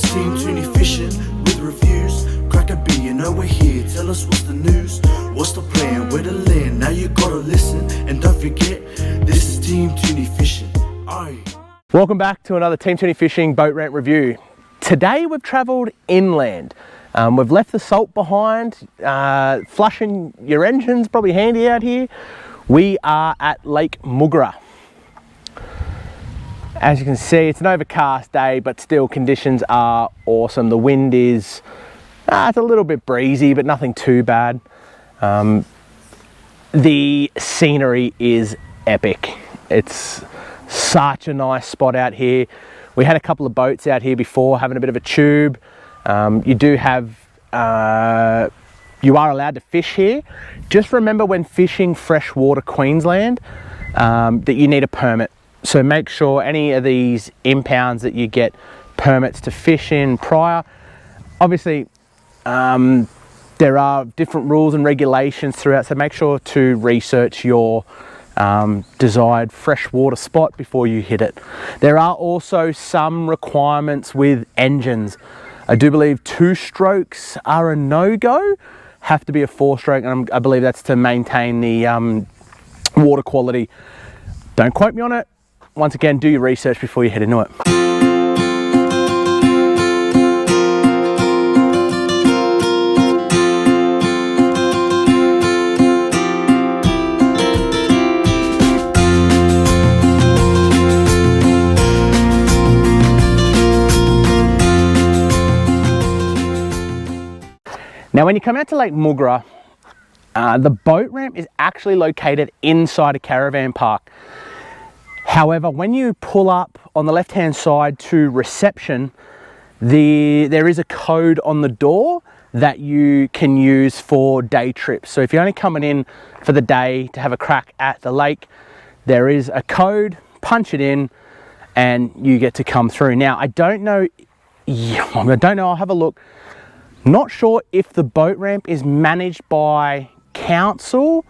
It's Team Tooney fishing with reviews. Crack a beer, you know we're here. Tell us what's the news, what's the plan, where to land. Now you gotta listen, and don't forget, this is Team Tooney fishing. Aye. Welcome back to another Team Tooney Fishing boat ramp review. Today we've travelled inland. We've left the salt behind. Flushing your engine's probably handy out here. We are at Lake Moogerah. As you can see, it's an overcast day, but still conditions are awesome. The wind is, it's a little bit breezy, but nothing too bad. The scenery is epic. It's such a nice spot out here. We had a couple of boats out here before, having a bit of a tube. You do have, you are allowed to fish here. Just remember when fishing freshwater Queensland that you need a permit. So make sure any of these impounds that you get permits to fish in prior. Obviously, there are different rules and regulations throughout, so make sure to research your desired freshwater spot before you hit it. There are also some requirements with engines. I do believe 2 strokes are a no-go, have to be a 4-stroke, and I believe that's to maintain the water quality. Don't quote me on it. Once again, do your research before you head into it. Now, when you come out to Lake Moogerah, the boat ramp is actually located inside a caravan park. However, when you pull up on the left-hand side to reception, there is a code on the door that you can use for day trips. So if you're only coming in for the day to have a crack at the lake, there is a code, punch it in, and you get to come through. Now, I don't know, I'll have a look. Not sure if the boat ramp is managed by council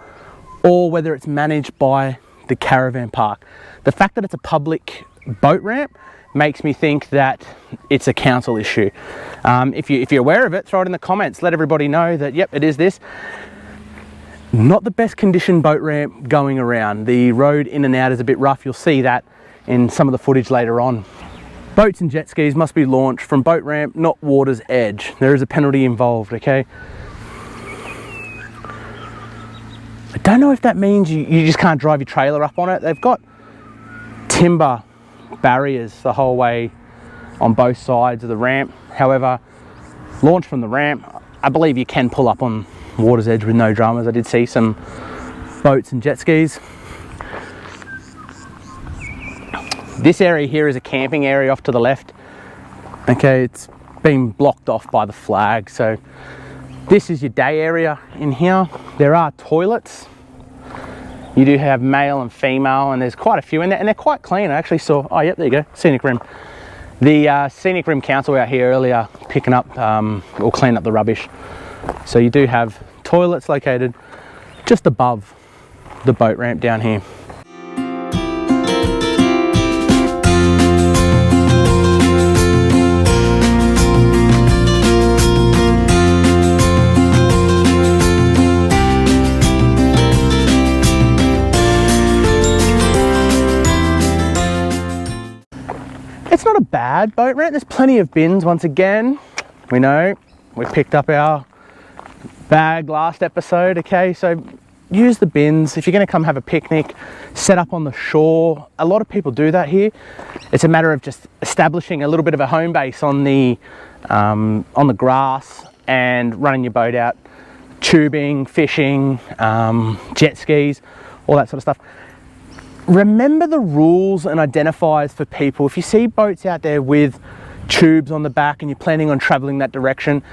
or whether it's managed by the caravan park. The fact that it's a public boat ramp makes me think that it's a council issue. If you're aware of it, throw it in the comments. Let everybody know that, yep, it is this. Not the best conditioned boat ramp going around. The road in and out is a bit rough. You'll see that in some of the footage later on. Boats and jet skis must be launched from boat ramp, not water's edge. There is a penalty involved, okay? I don't know if that means you just can't drive your trailer up on it. They've got timber barriers the whole way on both sides of the ramp. However, launch from the ramp, I believe you can pull up on water's edge with no dramas. I did see some boats and jet skis. This area here is a camping area off to the left. Okay, it's been blocked off by the flag. So this is your day area in here. There are toilets. You do have male and female, and there's quite a few in there, and they're quite clean. I actually saw, oh yep, there you go, Scenic Rim. The Scenic Rim Council out here earlier picking up or cleaning up the rubbish. So you do have toilets located just above the boat ramp down here. It's not a bad boat ramp. There's plenty of bins. Once again, we know we picked up our bag last episode, okay? So use the bins. If you're going to come have a picnic, set up on the shore. A lot of people do that here. It's a matter of just establishing a little bit of a home base on the grass and running your boat out, tubing, fishing, jet skis, all that sort of stuff. Remember the rules and identifiers for people. If you see boats out there with tubes on the back and you're planning on traveling that direction,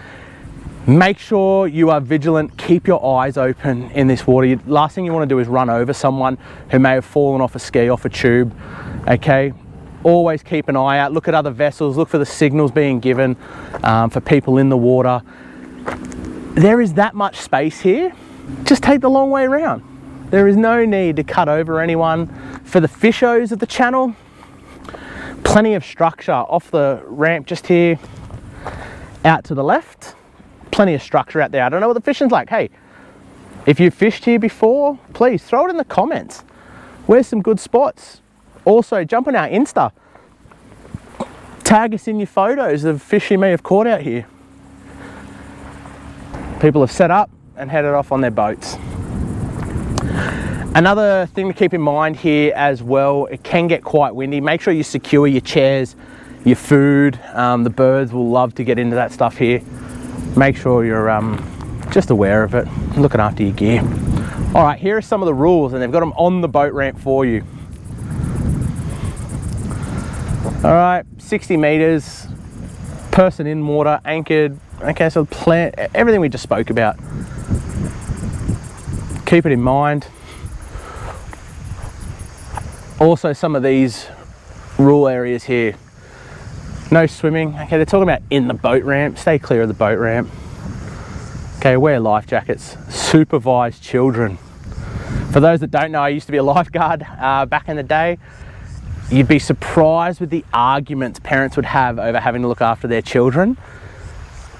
make sure you are vigilant. Keep your eyes open in this water. Last thing you want to do is run over someone who may have fallen off a ski, off a tube, okay? Always keep an eye out. Look at other vessels. Look for the signals being given for people in the water. There is that much space here. Just take the long way around. There is no need to cut over anyone. For the fishos of the channel, plenty of structure off the ramp just here. Out to the left, plenty of structure out there. I don't know what the fishing's like. Hey, if you've fished here before, please throw it in the comments. Where's some good spots? Also, jump on our Insta. Tag us in your photos of fish you may have caught out here. People have set up and headed off on their boats. Another thing to keep in mind here as well, it can get quite windy. Make sure you secure your chairs, your food. The birds will love to get into that stuff here. Make sure you're just aware of it, looking after your gear. All right, here are some of the rules, and they've got them on the boat ramp for you. All right, 60 meters, person in water, anchored. Okay, so everything we just spoke about. Keep it in mind. Also, some of these rule areas here. No swimming. Okay, they're talking about in the boat ramp. Stay clear of the boat ramp. Okay, wear life jackets. Supervise children. For those that don't know, I used to be a lifeguard back in the day. You'd be surprised with the arguments parents would have over having to look after their children.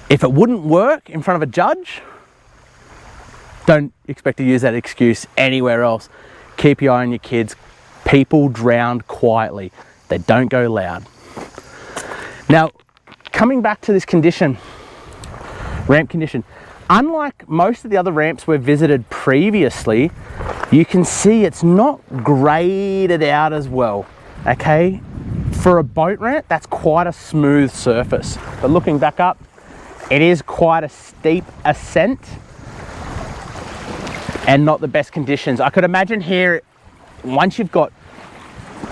If it wouldn't work in front of a judge, don't expect to use that excuse anywhere else. Keep your eye on your kids. People drown quietly. They don't go loud. Now, coming back to this condition, ramp condition, unlike most of the other ramps we've visited previously, you can see it's not graded out as well, okay? For a boat ramp, that's quite a smooth surface. But looking back up, it is quite a steep ascent and not the best conditions. I could imagine here, once you've got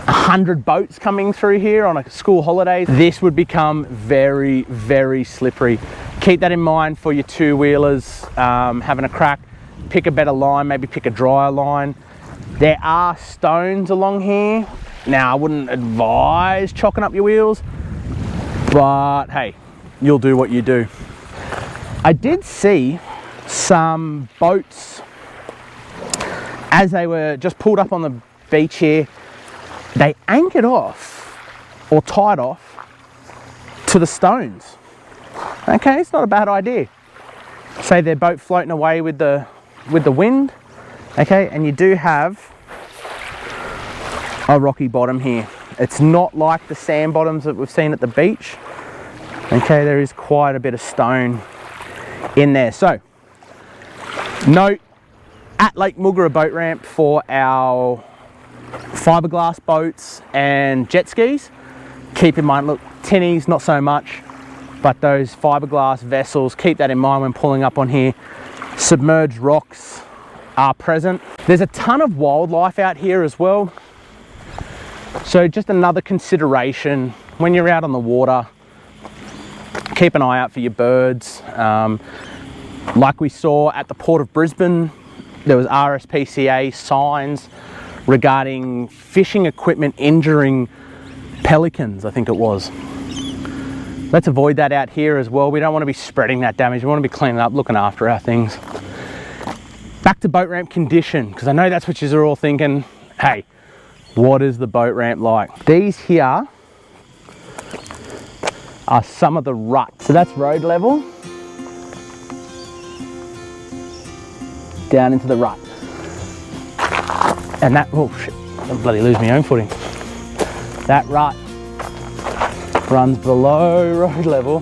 100 boats coming through here on a school holiday, this would become very, very slippery. Keep that in mind for your two-wheelers having a crack. Pick a better line, maybe pick a drier line. There are stones along here. Now, I wouldn't advise chalking up your wheels, but hey, you'll do what you do. I did see some boats as they were just pulled up on the beach here. They anchored off or tied off to the stones. Okay, it's not a bad idea. Say their boat floating away with the wind. Okay, and you do have a rocky bottom here. It's not like the sand bottoms that we've seen at the beach. Okay, there is quite a bit of stone in there. So, note at Lake Moogerah Boat Ramp for our fiberglass boats and jet skis, keep in mind, look, tinnies not so much, but those fiberglass vessels, keep that in mind when pulling up on here. Submerged rocks are present. There's a ton of wildlife out here as well, so just another consideration when you're out on the water. Keep an eye out for your birds. Like we saw at the Port of Brisbane, there was RSPCA signs regarding fishing equipment injuring pelicans, I think it was. Let's avoid that out here as well. We don't want to be spreading that damage. We want to be cleaning up, looking after our things. Back to boat ramp condition, because I know that's what you're all thinking. Hey, what is the boat ramp like? These here are some of the ruts. So that's road level down into the rut. And that, oh shit, I'll bloody lose my own footing. That rut runs below road level.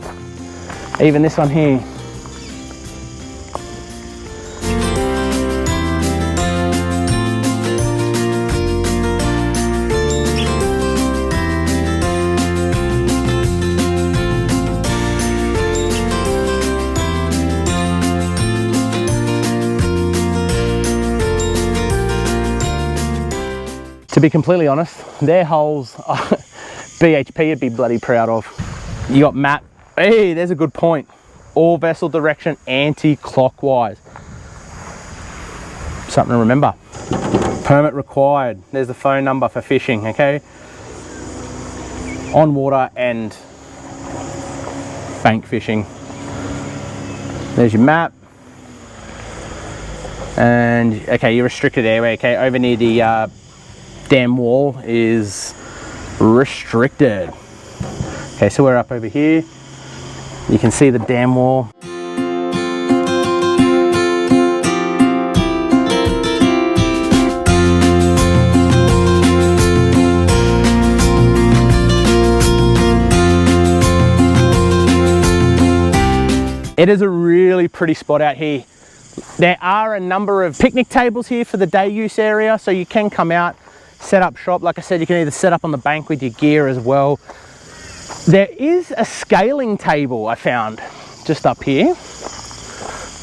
Even this one here. To be completely honest, their holes, BHP would be bloody proud of. You got map, hey, there's a good point. All vessel direction anti-clockwise. Something to remember. Permit required. There's the phone number for fishing, okay? On water and bank fishing. There's your map. And, okay, your restricted airway, okay, over near the dam wall is restricted. Okay, so we're up over here. You can see the dam wall. It is a really pretty spot out here. There are a number of picnic tables here for the day use area, so you can come out, set up shop. Like I said, you can either set up on the bank with your gear as well. There is a scaling table I found just up here.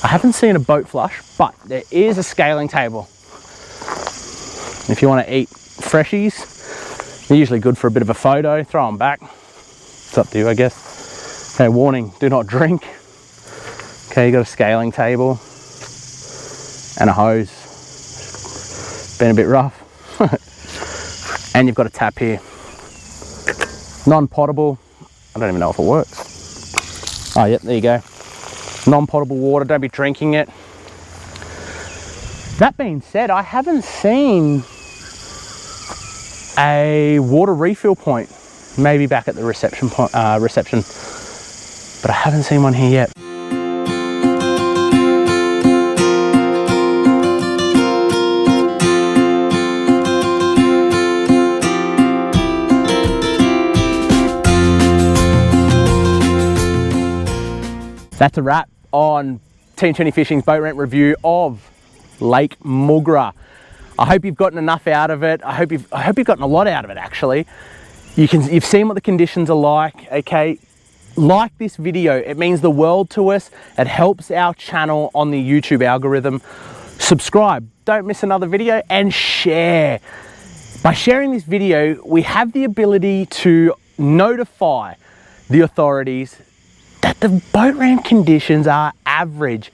I haven't seen a boat flush, but there is a scaling table. If you want to eat freshies, they're usually good for a bit of a photo, throw them back. It's up to you, I guess. Okay, warning, do not drink. Okay, you got a scaling table and a hose. Been a bit rough. And you've got a tap here. Non-potable. I don't even know if it works. Oh, yep, there you go. Non-potable water, don't be drinking it. That being said, I haven't seen a water refill point. Maybe back at the reception, but I haven't seen one here yet. That's a wrap on Team Tooney Fishing's boat ramp review of Lake Moogerah. I hope you've gotten enough out of it. I hope you've gotten a lot out of it actually. You've seen what the conditions are like, okay? Like this video, it means the world to us. It helps our channel on the YouTube algorithm. Subscribe, don't miss another video, and share. By sharing this video, we have the ability to notify the authorities that the boat ramp conditions are average,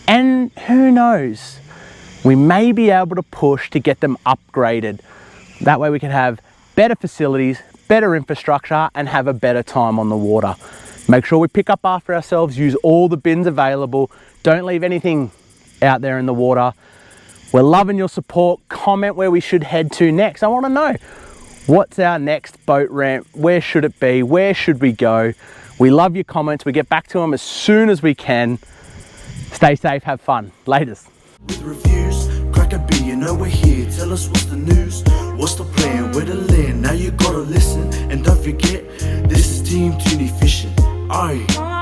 and who knows, we may be able to push to get them upgraded. That way we can have better facilities, better infrastructure, and have a better time on the water. Make sure we pick up after ourselves, use all the bins available, don't leave anything out there in the water. We're loving your support. Comment where we should head to next. I want to know, what's our next boat ramp? Where should it be? Where should we go? We love your comments. We get back to them as soon as we can. Stay safe, have fun. Laters. With reviews, crack a beer, you know we're here. Tell us what's the news, what's the plan, where to land. Now you gotta listen, and don't forget, this is Team Tooney Fishing. Aye.